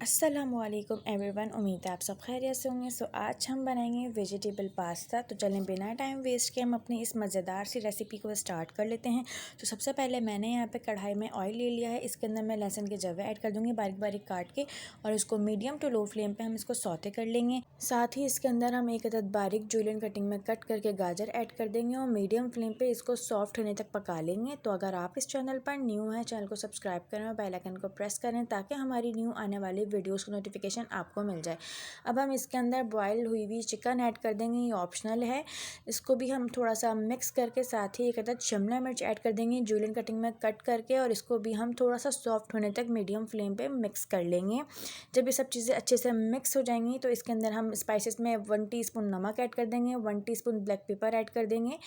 अस्सलामुअलैकुम एवरीवन। उम्मीद है आप सब खैरियत से होंगे। आज हम बनाएंगे वेजिटेबल पास्ता। तो चलें बिना टाइम वेस्ट के हम अपनी इस मज़ेदार सी रेसिपी को स्टार्ट कर लेते हैं। तो सबसे पहले मैंने यहाँ पे कढ़ाई में ऑयल ले लिया है। इसके अंदर मैं लहसुन के जवे ऐड कर दूँगी बारीक बारीक काट के, और इसको मीडियम टू लो फ्लेम पर हम इसको सौते कर लेंगे। साथ ही इसके अंदर हम एक अदद बारीक जूलियन कटिंग में कट करके गाजर ऐड कर देंगे और मीडियम फ्लेम पर इसको सॉफ्ट होने तक पका लेंगे। तो अगर आप इस चैनल पर न्यू हैं, चैनल को सब्सक्राइब करें और बेल आइकन को प्रेस करें ताकि हमारी न्यू आने वाली वीडियोस की नोटिफिकेशन आपको मिल जाए। अब हम इसके अंदर बॉयल हुई हुई चिकन ऐड कर देंगे, ये ऑप्शनल है। इसको भी हम थोड़ा सा मिक्स करके साथ ही एक अदद शिमला मिर्च ऐड कर देंगे जूलियन कटिंग में कट करके, और इसको भी हम थोड़ा सा सॉफ्ट होने तक मीडियम फ्लेम पे मिक्स कर लेंगे। जब ये सब चीज़ें अच्छे से मिक्स हो जाएंगी तो इसके अंदर हम स्पाइसेस में 1 टीस्पून नमक ऐड कर देंगे, 1 टीस्पून ब्लैक पेपर ऐड कर देंगे।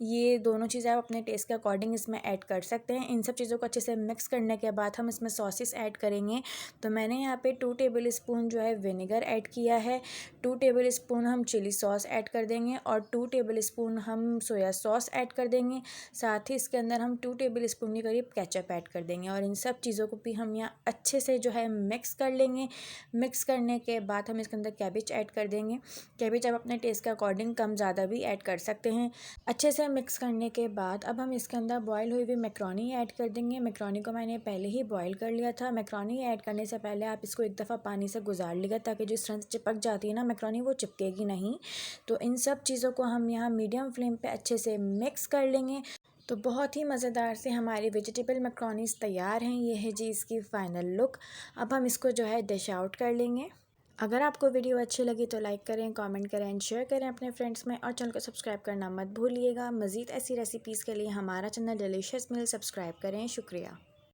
ये दोनों चीज़ें आप अपने टेस्ट के अकॉर्डिंग इसमें ऐड कर सकते हैं। इन सब चीज़ों को अच्छे से मिक्स करने के बाद हम इसमें सॉसेस ऐड करेंगे। तो मैंने यहाँ पे 2 टेबल स्पून जो है विनेगर ऐड किया है, 2 टेबल स्पून हम चिली सॉस ऐड कर देंगे और 2 टेबल स्पून हम सोया सॉस ऐड कर देंगे। साथ ही इसके अंदर हम 2 टेबल स्पून के करीब केचप ऐड कर देंगे, और इन सब चीज़ों को भी हम यहाँ अच्छे से जो है मिक्स कर लेंगे। मिक्स करने के बाद हम इसके अंदर कैबेज ऐड कर देंगे। कैबेज आप अपने टेस्ट के अकॉर्डिंग कम ज़्यादा भी ऐड कर सकते हैं। अच्छे से मिक्स करने के बाद अब हम इसके अंदर बॉयल हुई हुई मैक्रोनी ऐड कर देंगे। मैक्रोनी को मैंने पहले ही बॉयल कर लिया था। मैक्रोनी ऐड करने से पहले आप इसको एक दफ़ा पानी से गुजार लेगा ताकि जो स्ट्रेंथ चिपक जाती है ना मैक्रोनी, वो चिपकेगी नहीं। तो इन सब चीज़ों को हम यहाँ मीडियम फ्लेम पे अच्छे से मिक्स कर लेंगे। तो बहुत ही मज़ेदार से हमारी वेजिटेबल मैक्रोनीस तैयार हैं। ये है जी इसकी फ़ाइनल लुक। अब हम इसको जो है डिश आउट कर लेंगे। अगर आपको वीडियो अच्छी लगी तो लाइक करें, कमेंट करें एंड शेयर करें अपने फ्रेंड्स में, और चैनल को सब्सक्राइब करना मत भूलिएगा। मज़ीद ऐसी रेसिपीज़ के लिए हमारा चैनल डिलीशियस मील सब्सक्राइब करें। शुक्रिया।